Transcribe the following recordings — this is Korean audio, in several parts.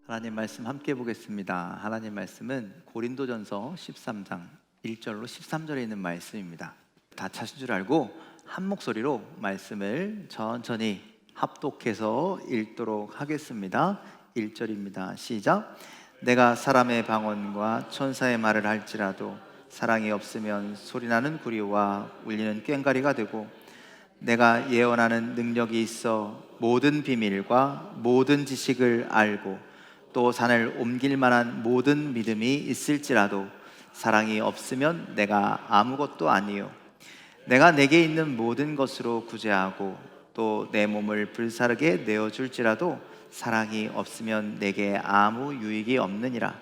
하나님 말씀 함께 보겠습니다. 하나님 말씀은 고린도전서 13장 1절로 13절에 있는 말씀입니다. 다 찾은 줄 알고 한 목소리로 말씀을 천천히 합독해서 읽도록 하겠습니다. 1절입니다. 시작. 내가 사람의 방언과 천사의 말을 할지라도 사랑이 없으면 소리나는 구리와 울리는 꽹과리가 되고, 내가 예언하는 능력이 있어 모든 비밀과 모든 지식을 알고 또 산을 옮길 만한 모든 믿음이 있을지라도 사랑이 없으면 내가 아무것도 아니요. 내가 내게 있는 모든 것으로 구제하고 또 내 몸을 불사르게 내어줄지라도 사랑이 없으면 내게 아무 유익이 없느니라.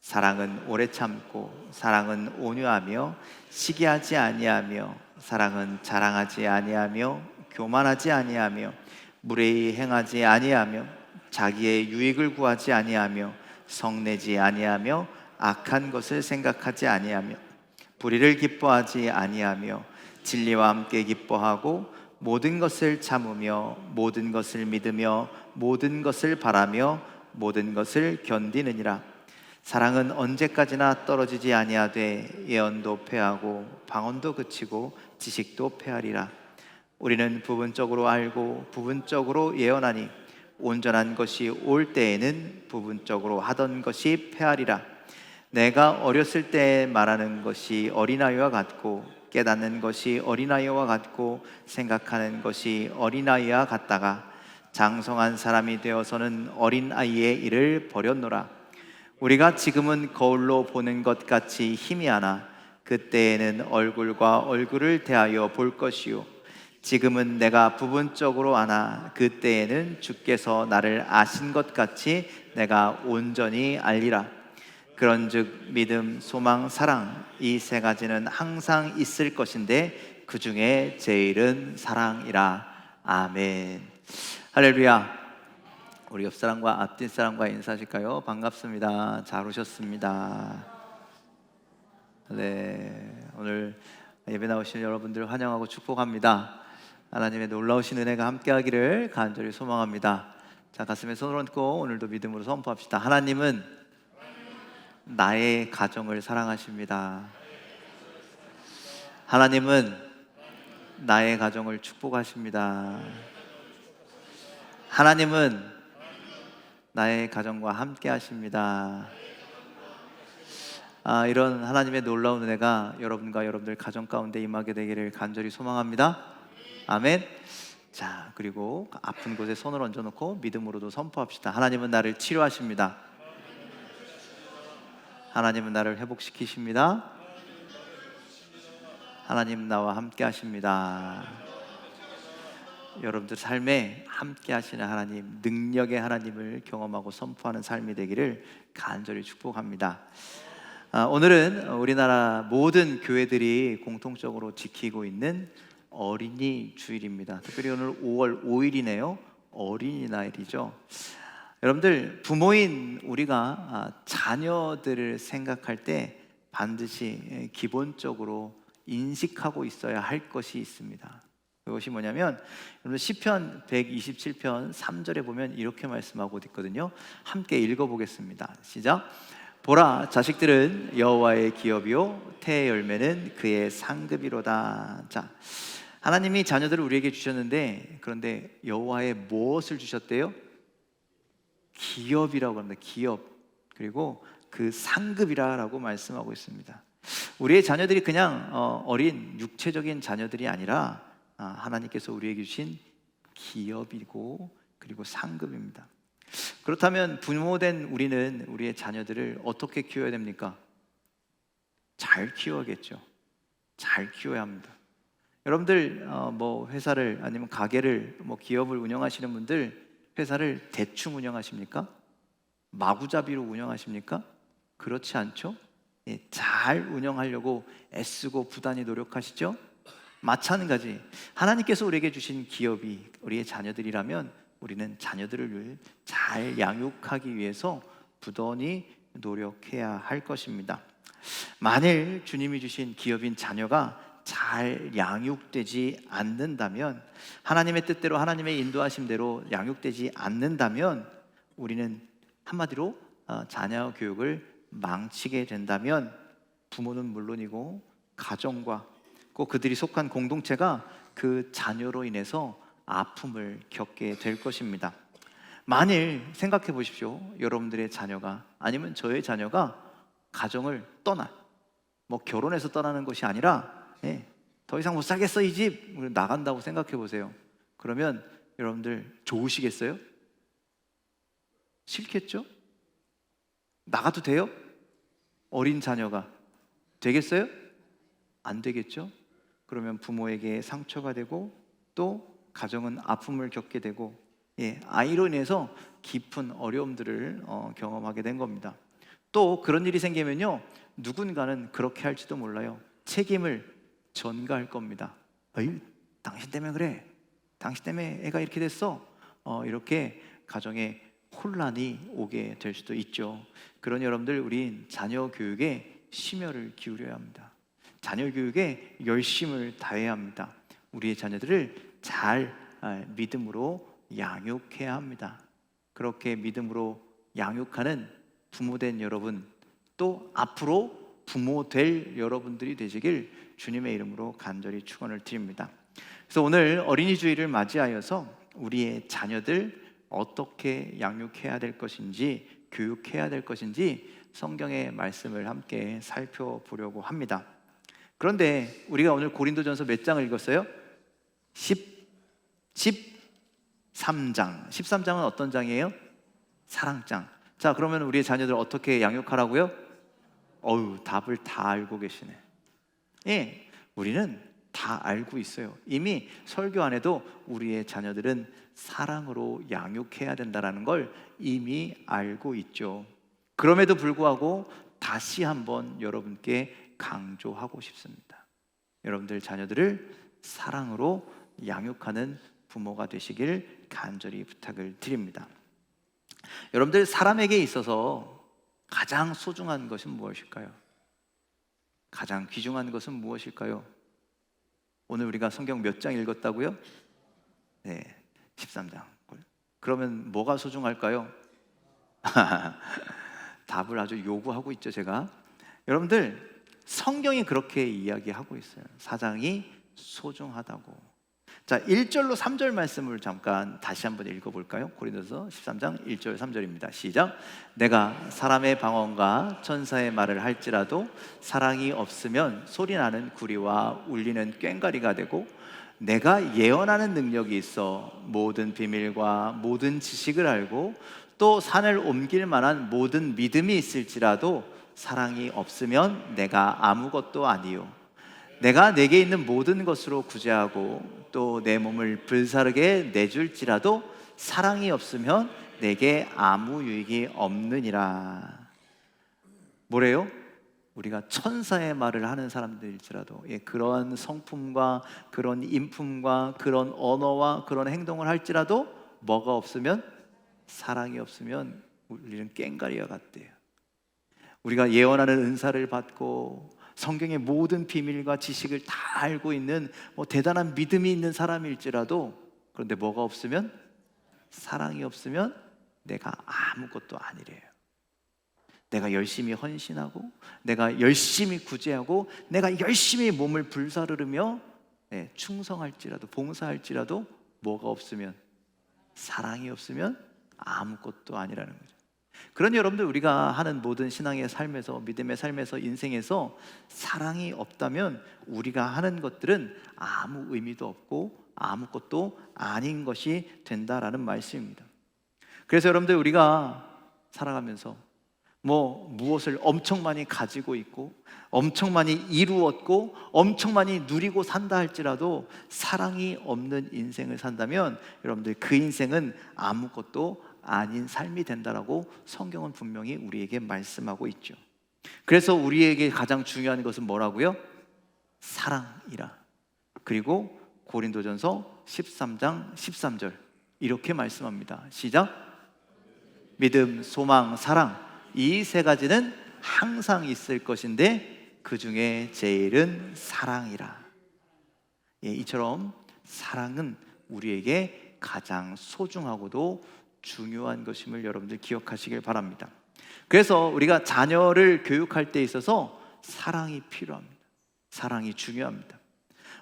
사랑은 오래 참고 사랑은 온유하며 시기하지 아니하며 사랑은 자랑하지 아니하며 교만하지 아니하며 무례히 행하지 아니하며 자기의 유익을 구하지 아니하며 성내지 아니하며 악한 것을 생각하지 아니하며 불의를 기뻐하지 아니하며 진리와 함께 기뻐하고 모든 것을 참으며 모든 것을 믿으며 모든 것을 바라며 모든 것을 견디느니라. 사랑은 언제까지나 떨어지지 아니하되 예언도 패하고 방언도 그치고 지식도 패하리라. 우리는 부분적으로 알고 부분적으로 예언하니 온전한 것이 올 때에는 부분적으로 하던 것이 패하리라. 내가 어렸을 때 말하는 것이 어린아이와 같고 깨닫는 것이 어린아이와 같고 생각하는 것이 어린아이와 같다가 장성한 사람이 되어서는 어린아이의 일을 버렸노라. 우리가 지금은 거울로 보는 것 같이 희미하나 그때에는 얼굴과 얼굴을 대하여 볼 것이요. 지금은 내가 부분적으로 아나 그때에는 주께서 나를 아신 것 같이 내가 온전히 알리라. 그런즉 믿음, 소망, 사랑 이 세 가지는 항상 있을 것인데 그 중에 제일은 사랑이라. 아멘. 할렐루야. 우리 옆 사람과 앞뒷 사람과 인사하실까요? 반갑습니다. 잘 오셨습니다. 네, 오늘 예배 나오신 여러분들 환영하고 축복합니다. 하나님의 놀라우신 은혜가 함께하기를 간절히 소망합니다. 자, 가슴에 손을 얹고 오늘도 믿음으로 선포합시다. 하나님은 나의 가정을 사랑하십니다. 하나님은 나의 가정을 축복하십니다. 하나님은 나의 가정과 함께 하십니다. 이런 하나님의 놀라운 은혜가 여러분과 여러분들 가정 가운데 임하게 되기를 간절히 소망합니다. 아멘. 자, 그리고 아픈 곳에 손을 얹어놓고 믿음으로도 선포합시다. 하나님은 나를 치료하십니다. 하나님은 나를 회복시키십니다. 하나님 나와 함께 하십니다. 여러분들 삶에 함께 하시는 하나님, 능력의 하나님을 경험하고 선포하는 삶이 되기를 간절히 축복합니다. 오늘은 우리나라 모든 교회들이 공통적으로 지키고 있는 어린이 주일입니다. 특별히 오늘 5월 5일이네요. 어린이날이죠. 여러분들, 부모인 우리가 자녀들을 생각할 때 반드시 기본적으로 인식하고 있어야 할 것이 있습니다. 그것이 뭐냐면, 여러분 시편 127편 3절에 보면 이렇게 말씀하고 있거든요. 함께 읽어보겠습니다. 시작. 보라, 자식들은 여호와의 기업이요 태의 열매는 그의 상급이로다. 자, 하나님이 자녀들을 우리에게 주셨는데, 그런데 여호와의 무엇을 주셨대요? 기업이라고 합니다. 기업. 그리고 그 상급이라고 말씀하고 있습니다. 우리의 자녀들이 그냥 어린 육체적인 자녀들이 아니라 하나님께서 우리에게 주신 기업이고 그리고 상급입니다. 그렇다면 부모된 우리는 우리의 자녀들을 어떻게 키워야 됩니까? 잘 키워야겠죠. 잘 키워야 합니다. 여러분들 회사를 아니면 가게를 기업을 운영하시는 분들 회사를 대충 운영하십니까? 마구잡이로 운영하십니까? 그렇지 않죠? 잘 운영하려고 애쓰고 부단히 노력하시죠? 마찬가지 하나님께서 우리에게 주신 기업이 우리의 자녀들이라면 우리는 자녀들을 잘 양육하기 위해서 부단히 노력해야 할 것입니다. 만일 주님이 주신 기업인 자녀가 잘 양육되지 않는다면, 하나님의 뜻대로 하나님의 인도하심대로 양육되지 않는다면 우리는 한마디로 자녀 교육을 망치게 된다면 부모는 물론이고 가정과 꼭 그들이 속한 공동체가 그 자녀로 인해서 아픔을 겪게 될 것입니다. 만일 생각해 보십시오. 여러분들의 자녀가 아니면 저의 자녀가 가정을 떠나, 뭐 결혼해서 떠나는 것이 아니라 더 이상 못 살겠어 이 집 나간다고 생각해 보세요. 그러면 여러분들 좋으시겠어요? 싫겠죠? 나가도 돼요? 어린 자녀가 되겠어요? 안 되겠죠? 그러면 부모에게 상처가 되고 또 가정은 아픔을 겪게 되고 아이로 인해서 깊은 어려움들을 경험하게 된 겁니다. 또 그런 일이 생기면요, 누군가는 그렇게 할지도 몰라요. 책임을 전가할 겁니다. 어이, 당신 때문에 그래. 당신 때문에 애가 이렇게 됐어. 이렇게 가정에 혼란이 오게 될 수도 있죠. 그런 여러분들, 우린 자녀 교육에 심혈을 기울여야 합니다. 자녀 교육에 열심을 다해야 합니다. 우리의 자녀들을 잘 믿음으로 양육해야 합니다. 그렇게 믿음으로 양육하는 부모된 여러분, 또 앞으로 부모 될 여러분들이 되시길 주님의 이름으로 간절히 축원을 드립니다. 그래서 오늘 어린이 주일을 맞이하여서 우리의 자녀들 어떻게 양육해야 될 것인지, 교육해야 될 것인지 성경의 말씀을 함께 살펴보려고 합니다. 그런데 우리가 오늘 고린도전서 몇 장을 읽었어요? 13장. 13장은 어떤 장이에요? 사랑장. 자, 그러면 우리의 자녀들 어떻게 양육하라고요? 답을 다 알고 계시네. 우리는 다 알고 있어요. 이미 설교 안에도 우리의 자녀들은 사랑으로 양육해야 된다는 걸 이미 알고 있죠. 그럼에도 불구하고 다시 한번 여러분께 강조하고 싶습니다. 여러분들 자녀들을 사랑으로 양육하는 부모가 되시길 간절히 부탁을 드립니다. 여러분들, 사람에게 있어서 가장 소중한 것은 무엇일까요? 가장 귀중한 것은 무엇일까요? 오늘 우리가 성경 몇 장 읽었다고요? 13장. 그러면 뭐가 소중할까요? 답을 아주 요구하고 있죠, 제가. 여러분들, 성경이 그렇게 이야기하고 있어요. 사장이 소중하다고. 자, 1절로 3절 말씀을 잠깐 다시 한번 읽어볼까요? 고린도서 13장 1절 3절입니다. 시작. 내가 사람의 방언과 천사의 말을 할지라도 사랑이 없으면 소리나는 구리와 울리는 꽹과리가 되고, 내가 예언하는 능력이 있어 모든 비밀과 모든 지식을 알고 또 산을 옮길 만한 모든 믿음이 있을지라도 사랑이 없으면 내가 아무것도 아니요. 내가 내게 있는 모든 것으로 구제하고 또 내 몸을 불사르게 내줄지라도 사랑이 없으면 내게 아무 유익이 없느니라. 뭐래요? 우리가 천사의 말을 하는 사람들일지라도 그런 성품과 그런 인품과 그런 언어와 그런 행동을 할지라도 뭐가 없으면, 사랑이 없으면 우리는 꽹과리와 같대요. 우리가 예언하는 은사를 받고 성경의 모든 비밀과 지식을 다 알고 있는 대단한 믿음이 있는 사람일지라도, 그런데 뭐가 없으면, 사랑이 없으면 내가 아무것도 아니래요. 내가 열심히 헌신하고 내가 열심히 구제하고 내가 열심히 몸을 불사르르며 충성할지라도, 봉사할지라도 뭐가 없으면, 사랑이 없으면 아무것도 아니라는 거죠. 그런 여러분들, 우리가 하는 모든 신앙의 삶에서, 믿음의 삶에서, 인생에서 사랑이 없다면 우리가 하는 것들은 아무 의미도 없고 아무것도 아닌 것이 된다라는 말씀입니다. 그래서 여러분들, 우리가 살아가면서 무엇을 엄청 많이 가지고 있고 엄청 많이 이루었고 엄청 많이 누리고 산다 할지라도 사랑이 없는 인생을 산다면 여러분들, 그 인생은 아무것도 아닌 삶이 된다라고 성경은 분명히 우리에게 말씀하고 있죠. 그래서 우리에게 가장 중요한 것은 뭐라고요? 사랑이라. 그리고 고린도전서 13장 13절 이렇게 말씀합니다. 시작. 믿음, 소망, 사랑, 이 세 가지는 항상 있을 것인데 그 중에 제일은 사랑이라. 이처럼 사랑은 우리에게 가장 소중하고도 중요한 것임을 여러분들 기억하시길 바랍니다. 그래서 우리가 자녀를 교육할 때 있어서 사랑이 필요합니다. 사랑이 중요합니다.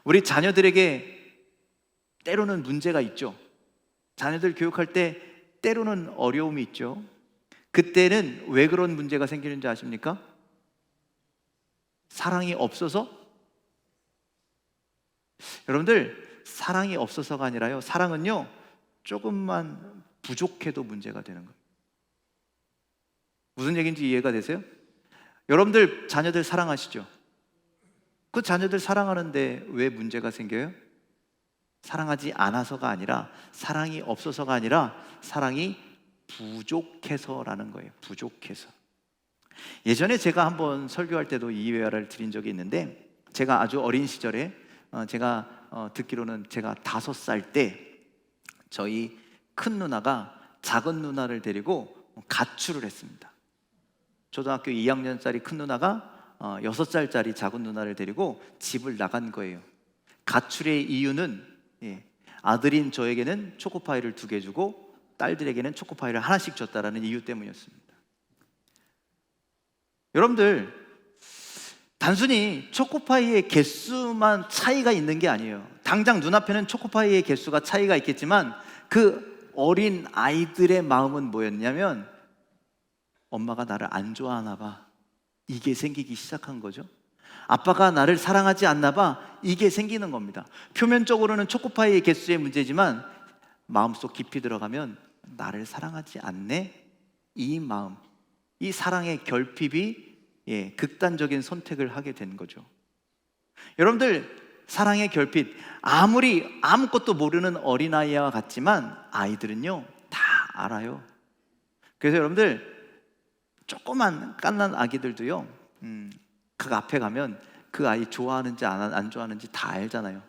우리 자녀들에게 때로는 문제가 있죠. 자녀들 교육할 때 때로는 어려움이 있죠. 그때는 왜 그런 문제가 생기는지 아십니까? 사랑이 없어서? 여러분들, 사랑이 없어서가 아니라요, 사랑은요 조금만 부족해도 문제가 되는 거예요. 무슨 얘기인지 이해가 되세요? 여러분들 자녀들 사랑하시죠? 그 자녀들 사랑하는데 왜 문제가 생겨요? 사랑하지 않아서가 아니라, 사랑이 없어서가 아니라 사랑이 부족해서라는 거예요. 부족해서. 예전에 제가 한번 설교할 때도 이 예화를 드린 적이 있는데, 제가 아주 어린 시절에 제가 듣기로는 제가 5살 때 저희 큰 누나가 작은 누나를 데리고 가출을 했습니다. 초등학교 2학년짜리 큰 누나가 6살짜리 작은 누나를 데리고 집을 나간 거예요. 가출의 이유는 아들인 저에게는 초코파이를 2개 주고 딸들에게는 초코파이를 하나씩 줬다라는 이유 때문이었습니다. 여러분들, 단순히 초코파이의 개수만 차이가 있는 게 아니에요. 당장 눈앞에는 초코파이의 개수가 차이가 있겠지만 그 어린 아이들의 마음은 뭐였냐면, 엄마가 나를 안 좋아하나 봐, 이게 생기기 시작한 거죠. 아빠가 나를 사랑하지 않나 봐, 이게 생기는 겁니다. 표면적으로는 초코파이의 개수의 문제지만 마음속 깊이 들어가면 나를 사랑하지 않네, 이 마음, 이 사랑의 결핍이 극단적인 선택을 하게 된 거죠. 여러분들, 사랑의 결핍, 아무리 아무것도 모르는 어린아이와 같지만 아이들은요 다 알아요. 그래서 여러분들, 조그만 갓난 아기들도요 그 앞에 가면 그 아이 좋아하는지 안 좋아하는지 다 알잖아요.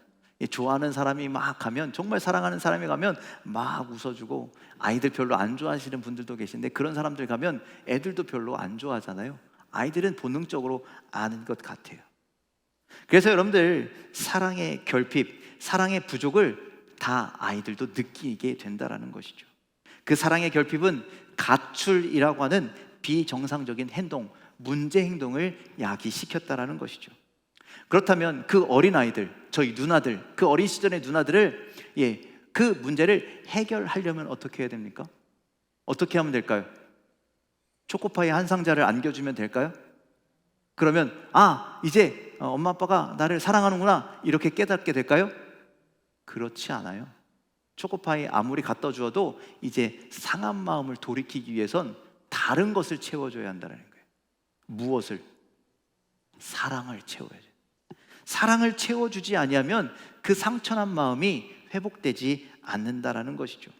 좋아하는 사람이 막 가면, 정말 사랑하는 사람이 가면 막 웃어주고, 아이들 별로 안 좋아하시는 분들도 계신데 그런 사람들 가면 애들도 별로 안 좋아하잖아요. 아이들은 본능적으로 아는 것 같아요. 그래서 여러분들, 사랑의 결핍, 사랑의 부족을 다 아이들도 느끼게 된다라는 것이죠. 그 사랑의 결핍은 가출이라고 하는 비정상적인 행동, 문제 행동을 야기시켰다라는 것이죠. 그렇다면 그 어린아이들, 저희 누나들, 그 어린 시절의 누나들을 그 문제를 해결하려면 어떻게 해야 됩니까? 어떻게 하면 될까요? 초코파이 한 상자를 안겨주면 될까요? 그러면 이제 엄마 아빠가 나를 사랑하는구나, 이렇게 깨닫게 될까요? 그렇지 않아요. 초코파이 아무리 갖다 주어도 이제 상한 마음을 돌이키기 위해선 다른 것을 채워줘야 한다는 거예요. 무엇을? 사랑을 채워야죠. 사랑을 채워주지 아니하면 그 상처난 마음이 회복되지 않는다라는 것이죠.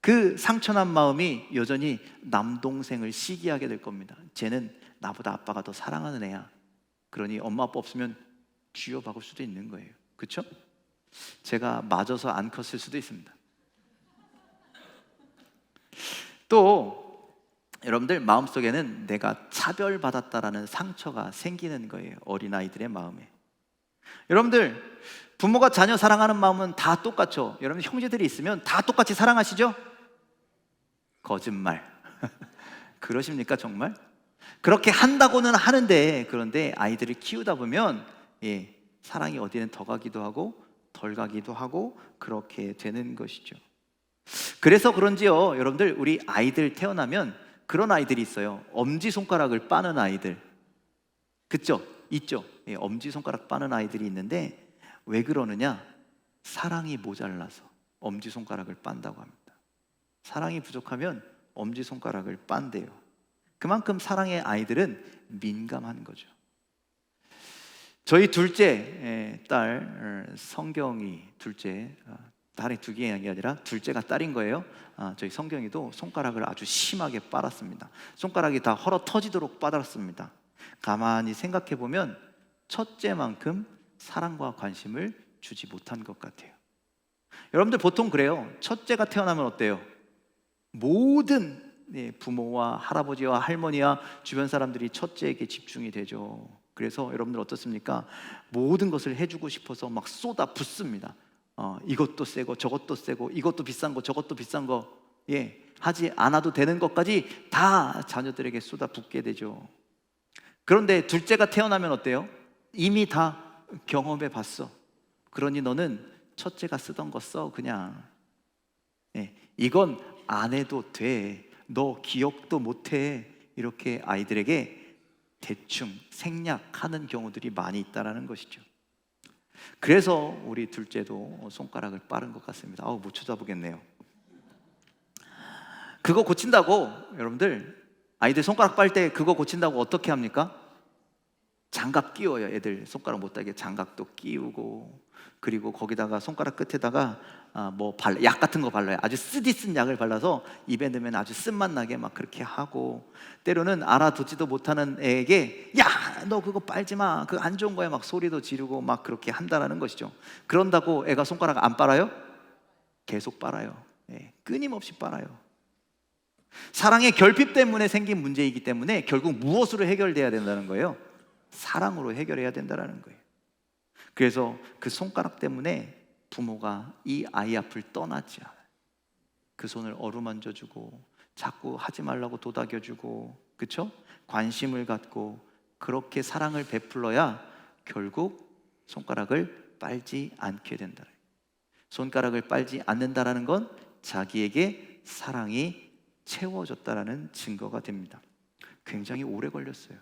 그 상처난 마음이 여전히 남동생을 시기하게 될 겁니다. 쟤는 나보다 아빠가 더 사랑하는 애야. 그러니 엄마 아빠 없으면 쥐어박을 수도 있는 거예요. 그렇죠? 제가 맞아서 안 컸을 수도 있습니다. 또 여러분들, 마음속에는 내가 차별받았다라는 상처가 생기는 거예요. 어린아이들의 마음에. 여러분들, 부모가 자녀 사랑하는 마음은 다 똑같죠. 여러분, 형제들이 있으면 다 똑같이 사랑하시죠? 거짓말. 그러십니까 정말? 그렇게 한다고는 하는데, 그런데 아이들을 키우다 보면 사랑이 어디는 더 가기도 하고 덜 가기도 하고 그렇게 되는 것이죠. 그래서 그런지요, 여러분들, 우리 아이들 태어나면 그런 아이들이 있어요. 엄지손가락을 빠는 아이들. 그쵸? 있죠? 엄지손가락 빠는 아이들이 있는데 왜 그러느냐? 사랑이 모자라서 엄지손가락을 빤다고 합니다. 사랑이 부족하면 엄지손가락을 빤대요. 그만큼 사랑의 아이들은 민감한 거죠. 저희 둘째 딸 성경이, 둘째, 딸이 2개가 아니라 둘째가 딸인 거예요. 저희 성경이도 손가락을 아주 심하게 빨았습니다. 손가락이 다 헐어 터지도록 빨았습니다. 가만히 생각해 보면 첫째만큼 사랑과 관심을 주지 못한 것 같아요. 여러분들 보통 그래요. 첫째가 태어나면 어때요? 모든 부모와 할아버지와 할머니와 주변 사람들이 첫째에게 집중이 되죠. 그래서 여러분들 어떻습니까? 모든 것을 해주고 싶어서 막 쏟아 붓습니다. 이것도 세고 저것도 세고, 이것도 비싼 거 저것도 비싼 거. 하지 않아도 되는 것까지 다 자녀들에게 쏟아붓게 되죠. 그런데 둘째가 태어나면 어때요? 이미 다 경험해 봤어. 그러니 너는 첫째가 쓰던 거 써 그냥. 이건 안 해도 돼. 너 기억도 못해. 이렇게 아이들에게 대충 생략하는 경우들이 많이 있다는 것이죠. 그래서 우리 둘째도 손가락을 빠른 것 같습니다. 못 쳐다보겠네요. 그거 고친다고 여러분들, 아이들 손가락 빨 때 그거 고친다고 어떻게 합니까? 장갑 끼워요. 애들 손가락 못 닿게 장갑도 끼우고, 그리고 거기다가 손가락 끝에다가 약 같은 거 발라요. 아주 쓰디쓴 약을 발라서 입에 넣으면 아주 쓴맛 나게 막 그렇게 하고, 때로는 알아듣지도 못하는 애에게 야 너 그거 빨지 마, 그거 안 좋은 거야 막 소리도 지르고 막 그렇게 한다라는 것이죠. 그런다고 애가 손가락 안 빨아요? 계속 빨아요. 끊임없이 빨아요. 사랑의 결핍 때문에 생긴 문제이기 때문에 결국 무엇으로 해결돼야 된다는 거예요? 사랑으로 해결해야 된다는 거예요. 그래서 그 손가락 때문에 부모가 이 아이 앞을 떠나지 않아요. 그 손을 어루만져주고 자꾸 하지 말라고 도닥여주고, 그렇죠? 관심을 갖고 그렇게 사랑을 베풀어야 결국 손가락을 빨지 않게 된다. 손가락을 빨지 않는다라는 건 자기에게 사랑이 채워졌다라는 증거가 됩니다. 굉장히 오래 걸렸어요.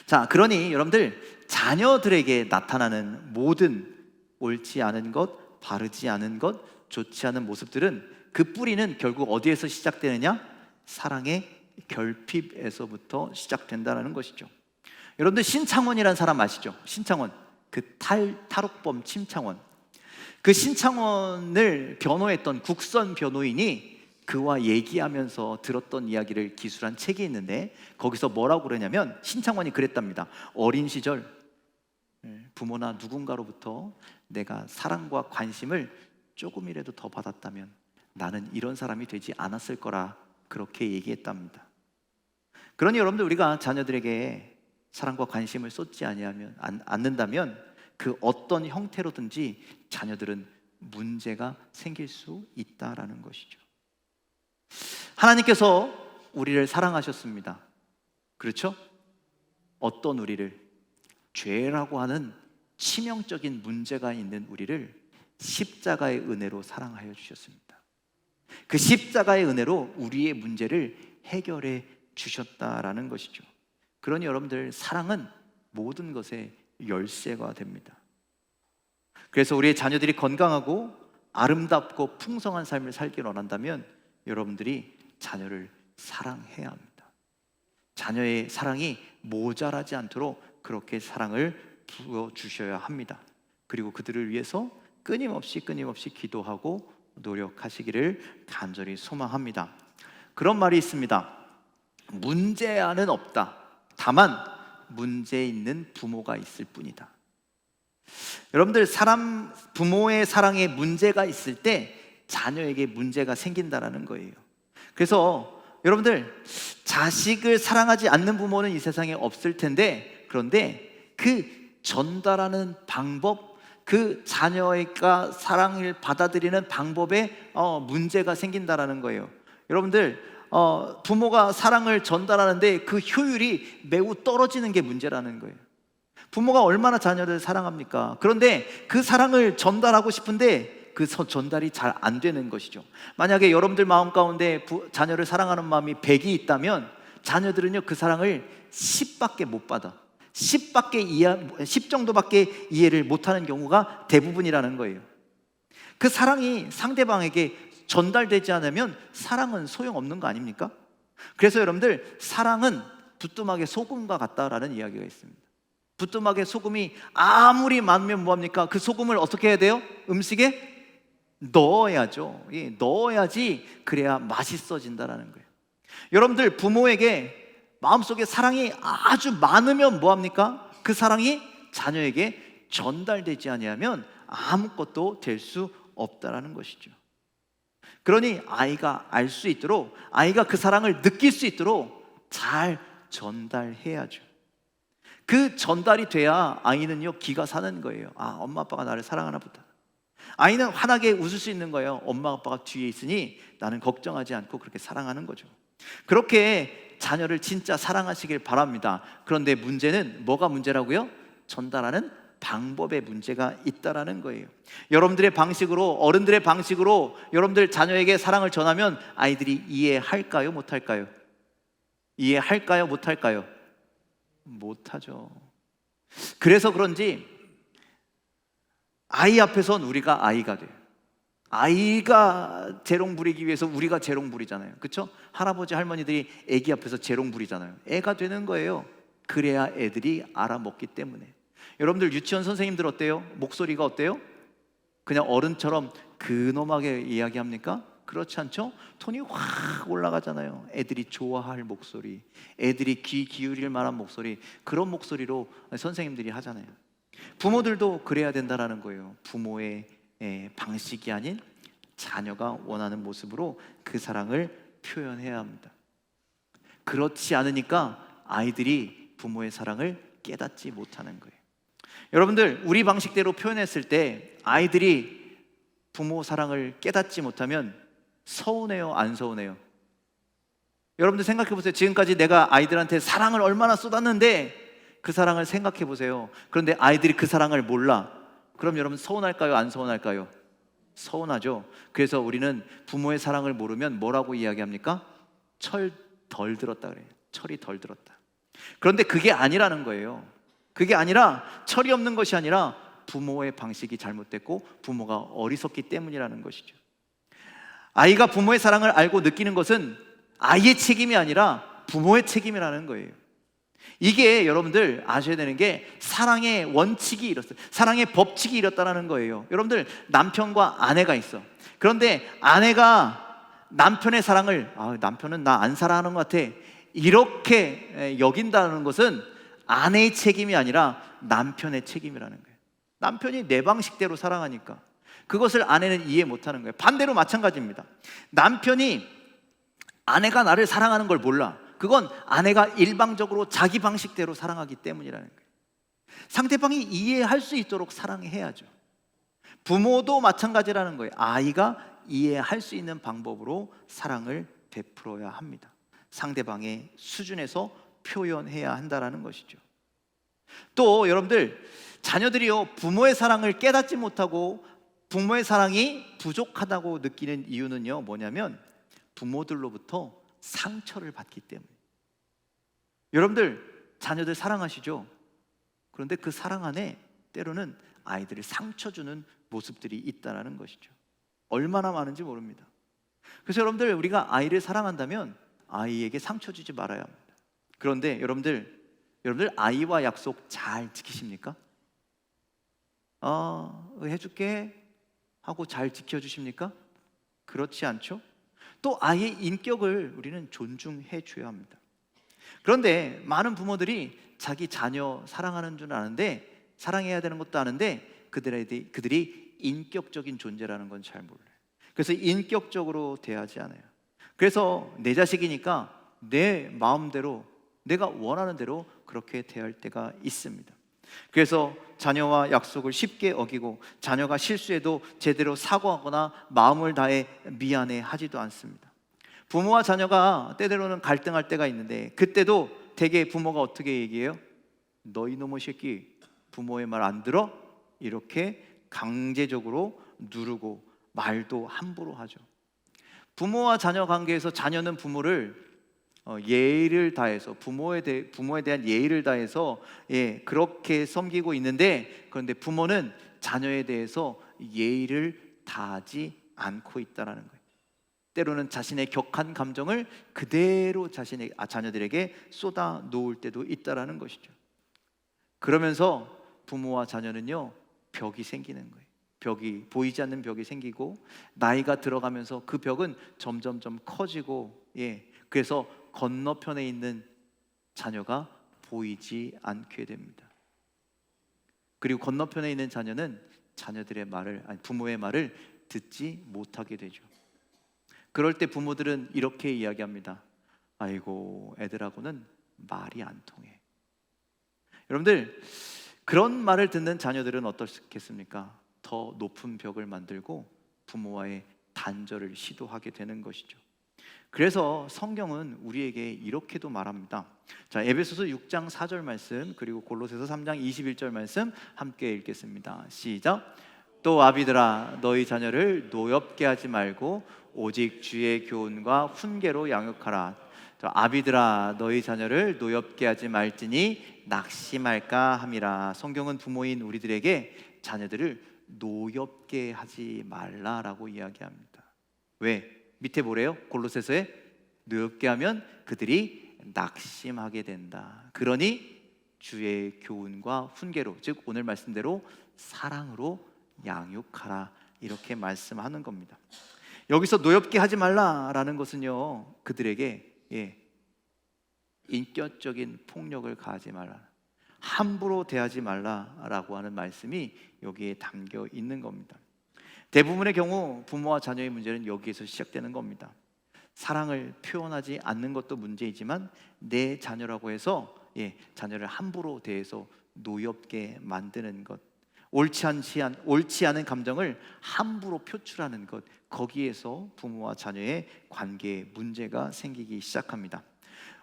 자, 그러니 여러분들, 자녀들에게 나타나는 모든 옳지 않은 것, 바르지 않은 것, 좋지 않은 모습들은 그 뿌리는 결국 어디에서 시작되느냐? 사랑의 결핍에서부터 시작된다는 것이죠. 여러분들, 신창원이라는 사람 아시죠? 신창원, 그 탈옥범 신창원. 그 신창원을 변호했던 국선 변호인이 그와 얘기하면서 들었던 이야기를 기술한 책이 있는데, 거기서 뭐라고 그러냐면 신창원이 그랬답니다. 어린 시절 부모나 누군가로부터 내가 사랑과 관심을 조금이라도 더 받았다면 나는 이런 사람이 되지 않았을 거라, 그렇게 얘기했답니다. 그러니 여러분들, 우리가 자녀들에게 사랑과 관심을 쏟지 않는다면 그 어떤 형태로든지 자녀들은 문제가 생길 수 있다라는 것이죠. 하나님께서 우리를 사랑하셨습니다. 그렇죠? 어떤 우리를, 죄라고 하는 치명적인 문제가 있는 우리를 십자가의 은혜로 사랑하여 주셨습니다. 그 십자가의 은혜로 우리의 문제를 해결해 주셨다라는 것이죠. 그러니 여러분들, 사랑은 모든 것의 열쇠가 됩니다. 그래서 우리의 자녀들이 건강하고 아름답고 풍성한 삶을 살기를 원한다면 여러분들이 자녀를 사랑해야 합니다. 자녀의 사랑이 모자라지 않도록 그렇게 사랑을 부어주셔야 합니다. 그리고 그들을 위해서 끊임없이 기도하고 노력하시기를 간절히 소망합니다. 그런 말이 있습니다. 문제아는 없다. 다만 문제 있는 부모가 있을 뿐이다. 여러분들, 부모의 사랑에 문제가 있을 때 자녀에게 문제가 생긴다라는 거예요. 그래서 여러분들, 자식을 사랑하지 않는 부모는 이 세상에 없을 텐데, 그런데 그 전달하는 방법, 그 자녀가 사랑을 받아들이는 방법에 문제가 생긴다라는 거예요. 여러분들, 부모가 사랑을 전달하는데 그 효율이 매우 떨어지는 게 문제라는 거예요. 부모가 얼마나 자녀를 사랑합니까? 그런데 그 사랑을 전달하고 싶은데 그 전달이 잘 안 되는 것이죠. 만약에 여러분들 마음 가운데 자녀를 사랑하는 마음이 100이 있다면 자녀들은요, 그 사랑을 10밖에 못 받아. 10 정도밖에 이해를 못하는 경우가 대부분이라는 거예요. 그 사랑이 상대방에게 전달되지 않으면 사랑은 소용없는 거 아닙니까? 그래서 여러분들, 사랑은 부뚜막에 소금과 같다라는 이야기가 있습니다. 부뚜막에 소금이 아무리 많으면 뭐합니까? 그 소금을 어떻게 해야 돼요? 음식에 넣어야죠. 넣어야지 그래야 맛있어진다라는 거예요. 여러분들, 부모에게 마음속에 사랑이 아주 많으면 뭐합니까? 그 사랑이 자녀에게 전달되지 아니하면 아무것도 될 수 없다라는 것이죠. 그러니 아이가 알 수 있도록, 아이가 그 사랑을 느낄 수 있도록 잘 전달해야죠. 그 전달이 돼야 아이는요, 기가 사는 거예요. 엄마 아빠가 나를 사랑하나 보다. 아이는 환하게 웃을 수 있는 거예요. 엄마 아빠가 뒤에 있으니 나는 걱정하지 않고 그렇게 사랑하는 거죠. 그렇게 자녀를 진짜 사랑하시길 바랍니다. 그런데 문제는 뭐가 문제라고요? 전달하는 방법에 문제가 있다라는 거예요. 여러분들의 방식으로, 어른들의 방식으로 여러분들 자녀에게 사랑을 전하면 아이들이 이해할까요? 못할까요? 이해할까요? 못할까요? 못하죠. 그래서 그런지 아이 앞에선 우리가 아이가 돼요. 아이가 재롱 부리기 위해서 우리가 재롱 부리잖아요. 그렇죠? 할아버지 할머니들이 애기 앞에서 재롱 부리잖아요. 애가 되는 거예요. 그래야 애들이 알아먹기 때문에. 여러분들 유치원 선생님들 어때요? 목소리가 어때요? 그냥 어른처럼 근엄하게 이야기합니까? 그렇지 않죠? 톤이 확 올라가잖아요. 애들이 좋아할 목소리, 애들이 귀 기울일 만한 목소리, 그런 목소리로 선생님들이 하잖아요. 부모들도 그래야 된다라는 거예요. 부모의 방식이 아닌 자녀가 원하는 모습으로 그 사랑을 표현해야 합니다. 그렇지 않으니까 아이들이 부모의 사랑을 깨닫지 못하는 거예요. 여러분들, 우리 방식대로 표현했을 때 아이들이 부모 사랑을 깨닫지 못하면 서운해요, 안 서운해요? 여러분들 생각해 보세요. 지금까지 내가 아이들한테 사랑을 얼마나 쏟았는데 그 사랑을 생각해 보세요. 그런데 아이들이 그 사랑을 몰라. 그럼 여러분 서운할까요, 안 서운할까요? 서운하죠. 그래서 우리는 부모의 사랑을 모르면 뭐라고 이야기합니까? 철 덜 들었다 그래요. 철이 덜 들었다. 그런데 그게 아니라는 거예요. 그게 아니라, 철이 없는 것이 아니라 부모의 방식이 잘못됐고 부모가 어리석기 때문이라는 것이죠. 아이가 부모의 사랑을 알고 느끼는 것은 아이의 책임이 아니라 부모의 책임이라는 거예요. 이게 여러분들 아셔야 되는 게 사랑의 원칙이 이렇어요. 사랑의 법칙이 이렇다는 거예요. 여러분들, 남편과 아내가 있어. 그런데 아내가 남편의 사랑을 남편은 나 안 사랑하는 것 같아, 이렇게 여긴다는 것은 아내의 책임이 아니라 남편의 책임이라는 거예요. 남편이 내 방식대로 사랑하니까 그것을 아내는 이해 못하는 거예요. 반대로 마찬가지입니다. 남편이 아내가 나를 사랑하는 걸 몰라. 그건 아내가 일방적으로 자기 방식대로 사랑하기 때문이라는 거예요. 상대방이 이해할 수 있도록 사랑해야죠. 부모도 마찬가지라는 거예요. 아이가 이해할 수 있는 방법으로 사랑을 베풀어야 합니다. 상대방의 수준에서 표현해야 한다는 것이죠. 또 여러분들, 자녀들이요, 부모의 사랑을 깨닫지 못하고 부모의 사랑이 부족하다고 느끼는 이유는요, 뭐냐면 부모들로부터 상처를 받기 때문에. 여러분들, 자녀들 사랑하시죠? 그런데 그 사랑 안에 때로는 아이들을 상처 주는 모습들이 있다는 것이죠. 얼마나 많은지 모릅니다. 그래서 여러분들, 우리가 아이를 사랑한다면 아이에게 상처 주지 말아야 합니다. 그런데 여러분들 아이와 약속 잘 지키십니까? 해줄게 하고 잘 지켜주십니까? 그렇지 않죠? 또 아이의 인격을 우리는 존중해 줘야 합니다. 그런데 많은 부모들이 자기 자녀 사랑하는 줄 아는데, 사랑해야 되는 것도 아는데 그들이 인격적인 존재라는 건 잘 몰라요. 그래서 인격적으로 대하지 않아요. 그래서 내 자식이니까 내 마음대로, 내가 원하는 대로 그렇게 대할 때가 있습니다. 그래서 자녀와 약속을 쉽게 어기고 자녀가 실수해도 제대로 사과하거나 마음을 다해 미안해 하지도 않습니다. 부모와 자녀가 때로는 갈등할 때가 있는데, 그때도 대개 부모가 어떻게 얘기해요? 너 이놈의 새끼, 부모의 말 안 들어? 이렇게 강제적으로 누르고 말도 함부로 하죠. 부모와 자녀 관계에서 자녀는 부모를 예의를 다해서 부모에 대한 예의를 다해서 그렇게 섬기고 있는데, 그런데 부모는 자녀에 대해서 예의를 다하지 않고 있다는 거예요. 때로는 자신의 격한 감정을 그대로 자녀들에게 쏟아 놓을 때도 있다는 것이죠. 그러면서 부모와 자녀는요, 벽이 생기는 거예요. 보이지 않는 벽이 생기고, 나이가 들어가면서 그 벽은 점점점 커지고, 그래서 건너편에 있는 자녀가 보이지 않게 됩니다. 그리고 건너편에 있는 자녀는 부모의 말을 듣지 못하게 되죠. 그럴 때 부모들은 이렇게 이야기합니다. 아이고, 애들하고는 말이 안 통해. 여러분들, 그런 말을 듣는 자녀들은 어떻겠습니까? 더 더 높은 벽을 만들고 부모와의 단절을 시도하게 되는 것이죠. 그래서 성경은 우리에게 이렇게도 말합니다. 자, 에베소서 6장 4절 말씀, 그리고 골로새서 3장 21절 말씀 함께 읽겠습니다. 시작. 또 아비들아, 너희 자녀를 노엽게 하지 말고 오직 주의 교훈과 훈계로 양육하라. 또 아비들아, 너희 자녀를 노엽게 하지 말지니 낙심할까 함이라. 성경은 부모인 우리들에게 자녀들을 노엽게 하지 말라라고 이야기합니다. 왜? 밑에 뭐래요? 골로새서에 노엽게 하면 그들이 낙심하게 된다. 그러니 주의 교훈과 훈계로, 즉 오늘 말씀대로 사랑으로 양육하라, 이렇게 말씀하는 겁니다. 여기서 노엽게 하지 말라라는 것은요, 그들에게 인격적인 폭력을 가하지 말라, 함부로 대하지 말라라고 하는 말씀이 여기에 담겨 있는 겁니다. 대부분의 경우 부모와 자녀의 문제는 여기에서 시작되는 겁니다. 사랑을 표현하지 않는 것도 문제이지만 내 자녀라고 해서 자녀를 함부로 대해서 노엽게 만드는 것, 옳지 않은 감정을 함부로 표출하는 것, 거기에서 부모와 자녀의 관계에 문제가 생기기 시작합니다.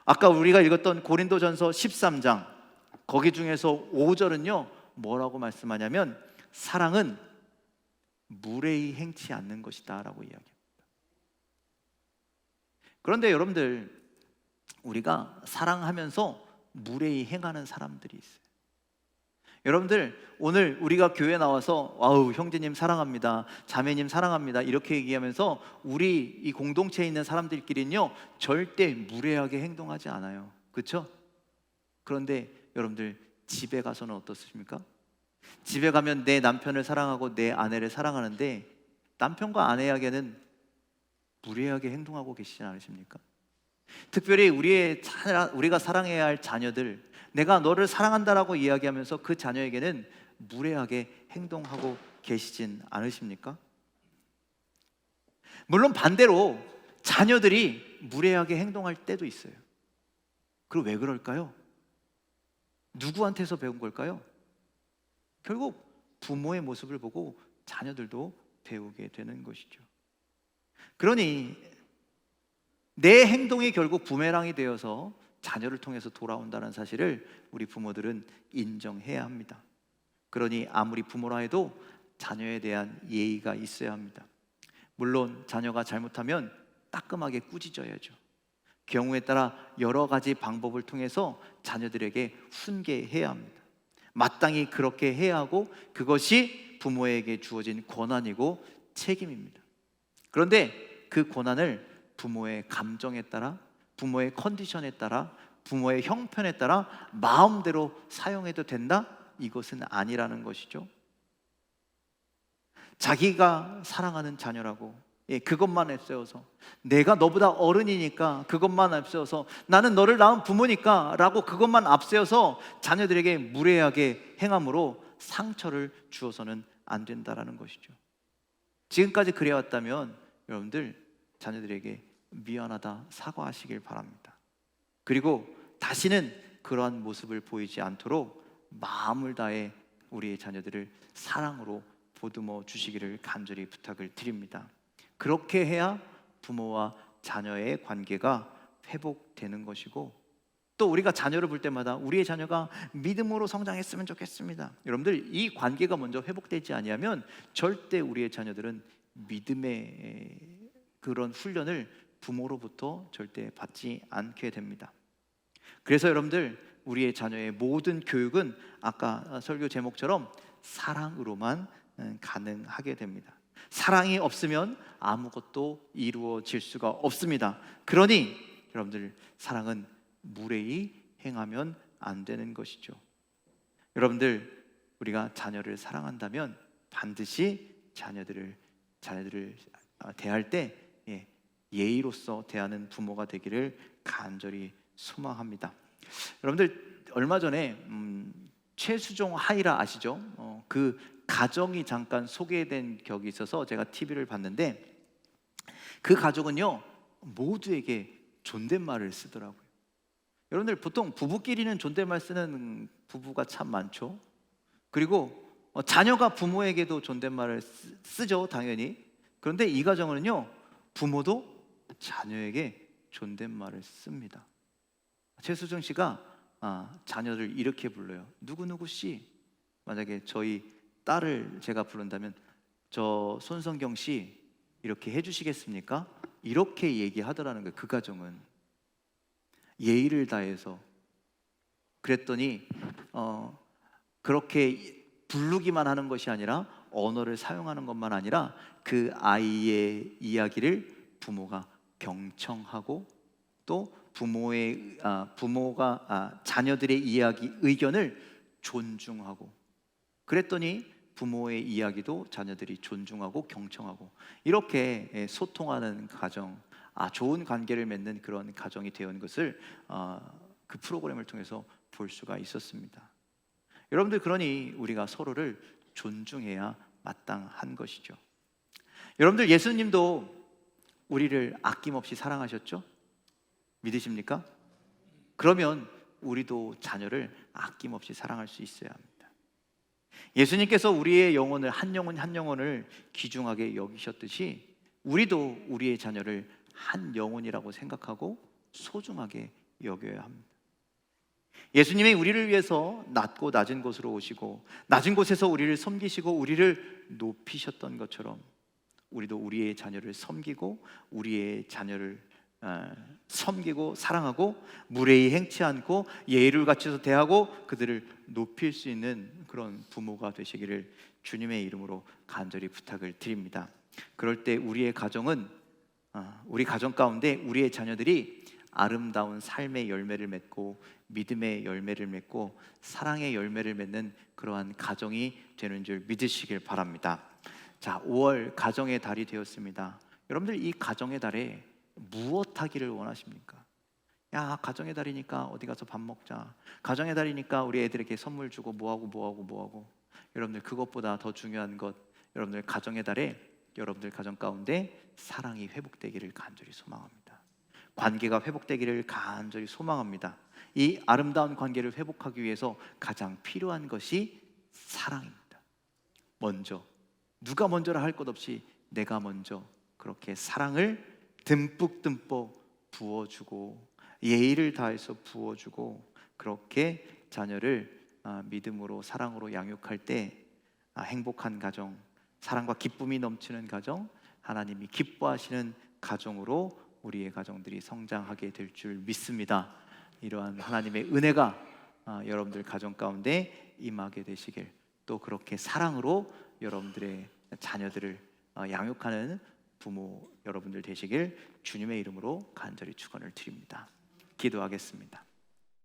아까 우리가 읽었던 고린도전서 13장, 거기 중에서 5절은요 뭐라고 말씀하냐면 사랑은 무례히 행치 않는 것이다 라고 이야기합니다. 그런데 여러분들, 우리가 사랑하면서 무례히 행하는 사람들이 있어요. 여러분들, 오늘 우리가 교회 나와서 아우 형제님 사랑합니다, 자매님 사랑합니다 이렇게 얘기하면서 우리 이 공동체에 있는 사람들끼리는요 절대 무례하게 행동하지 않아요. 그렇죠? 그런데 여러분들, 집에 가서는 어떻습니까? 집에 가면 내 남편을 사랑하고 내 아내를 사랑하는데 남편과 아내에게는 무례하게 행동하고 계시지 않으십니까? 특별히 우리가 사랑해야 할 자녀들, 내가 너를 사랑한다라고 이야기하면서 그 자녀에게는 무례하게 행동하고 계시진 않으십니까? 물론 반대로 자녀들이 무례하게 행동할 때도 있어요. 그럼 왜 그럴까요? 누구한테서 배운 걸까요? 결국 부모의 모습을 보고 자녀들도 배우게 되는 것이죠. 그러니 내 행동이 결국 부메랑이 되어서 자녀를 통해서 돌아온다는 사실을 우리 부모들은 인정해야 합니다. 그러니 아무리 부모라 해도 자녀에 대한 예의가 있어야 합니다. 물론 자녀가 잘못하면 따끔하게 꾸짖어야죠. 경우에 따라 여러 가지 방법을 통해서 자녀들에게 훈계해야 합니다. 마땅히 그렇게 해야 하고 그것이 부모에게 주어진 권한이고 책임입니다. 그런데 그 권한을 부모의 감정에 따라, 부모의 컨디션에 따라, 부모의 형편에 따라 마음대로 사용해도 된다? 이것은 아니라는 것이죠. 자기가 사랑하는 자녀라고 그것만 앞세워서, 내가 너보다 어른이니까 그것만 앞세워서, 나는 너를 낳은 부모니까 라고 그것만 앞세워서 자녀들에게 무례하게 행함으로 상처를 주어서는 안 된다라는 것이죠. 지금까지 그래왔다면 여러분들, 자녀들에게 미안하다 사과하시길 바랍니다. 그리고 다시는 그러한 모습을 보이지 않도록 마음을 다해 우리의 자녀들을 사랑으로 보듬어 주시기를 간절히 부탁을 드립니다. 그렇게 해야 부모와 자녀의 관계가 회복되는 것이고, 또 우리가 자녀를 볼 때마다 우리의 자녀가 믿음으로 성장했으면 좋겠습니다. 여러분들, 이 관계가 먼저 회복되지 아니하면 절대 우리의 자녀들은 믿음의 그런 훈련을 부모로부터 절대 받지 않게 됩니다. 그래서 여러분들, 우리의 자녀의 모든 교육은 아까 설교 제목처럼 사랑으로만 가능하게 됩니다. 사랑이 없으면 아무것도 이루어질 수가 없습니다. 그러니 여러분들, 사랑은 무례히 행하면 안 되는 것이죠. 여러분들, 우리가 자녀를 사랑한다면 반드시 자녀들을 대할 때 예의로서 대하는 부모가 되기를 간절히 소망합니다. 여러분들, 얼마 전에 최수종 하이라 아시죠? 그 가정이 잠깐 소개된 격이 있어서 제가 TV를 봤는데, 그 가족은요 모두에게 존댓말을 쓰더라고요. 여러분들, 보통 부부끼리는 존댓말 쓰는 부부가 참 많죠. 그리고 자녀가 부모에게도 존댓말을 쓰죠, 당연히. 그런데 이 가정은요, 부모도 자녀에게 존댓말을 씁니다. 최수정 씨가 자녀를 이렇게 불러요. 누구누구 씨. 만약에 저희 딸을 제가 부른다면, 저 손성경 씨 이렇게 해주시겠습니까? 이렇게 얘기하더라는 거예요. 그 가정은 예의를 다해서. 그랬더니 그렇게 부르기만 하는 것이 아니라 언어를 사용하는 것만 아니라 그 아이의 이야기를 부모가 경청하고, 또 부모가 자녀들의 이야기 의견을 존중하고, 그랬더니 부모의 이야기도 자녀들이 존중하고 경청하고, 이렇게 소통하는 가정, 좋은 관계를 맺는 그런 가정이 되어 온 것을 그 프로그램을 통해서 볼 수가 있었습니다. 여러분들, 그러니 우리가 서로를 존중해야 마땅한 것이죠. 여러분들, 예수님도 우리를 아낌없이 사랑하셨죠? 믿으십니까? 그러면 우리도 자녀를 아낌없이 사랑할 수 있어야 합니다. 예수님께서 우리의 영혼을, 한 영혼 한 영혼을 귀중하게 여기셨듯이 우리도 우리의 자녀를 한 영혼이라고 생각하고 소중하게 여겨야 합니다. 예수님이 우리를 위해서 낮고 낮은 곳으로 오시고 낮은 곳에서 우리를 섬기시고 우리를 높이셨던 것처럼, 우리도 우리의 자녀를 섬기고 우리의 자녀를 섬기고 사랑하고 무례히 행치 않고 예의를 갖춰서 대하고 그들을 높일 수 있는 그런 부모가 되시기를 주님의 이름으로 간절히 부탁을 드립니다. 그럴 때 우리의 가정은, 우리 가정 가운데 우리의 자녀들이 아름다운 삶의 열매를 맺고 믿음의 열매를 맺고 사랑의 열매를 맺는 그러한 가정이 되는 줄 믿으시길 바랍니다. 자, 5월 가정의 달이 되었습니다. 여러분들, 이 가정의 달에 무엇 하기를 원하십니까? 야, 가정의 달이니까 어디 가서 밥 먹자. 가정의 달이니까 우리 애들에게 선물 주고 뭐하고. 여러분들, 그것보다 더 중요한 것, 여러분들 가정의 달에 여러분들 가정 가운데 사랑이 회복되기를 간절히 소망합니다. 관계가 회복되기를 간절히 소망합니다. 이 아름다운 관계를 회복하기 위해서 가장 필요한 것이 사랑입니다. 먼저, 누가 먼저라 할 것 없이 내가 먼저 그렇게 사랑을 듬뿍 부어주고 예의를 다해서 부어주고, 그렇게 자녀를 믿음으로 사랑으로 양육할 때 행복한 가정, 사랑과 기쁨이 넘치는 가정, 하나님이 기뻐하시는 가정으로 우리의 가정들이 성장하게 될 줄 믿습니다. 이러한 하나님의 은혜가 여러분들 가정 가운데 임하게 되시길, 또 그렇게 사랑으로 여러분들의 자녀들을 양육하는 부모 여러분들 되시길 주님의 이름으로 간절히 축원을 드립니다. 기도하겠습니다.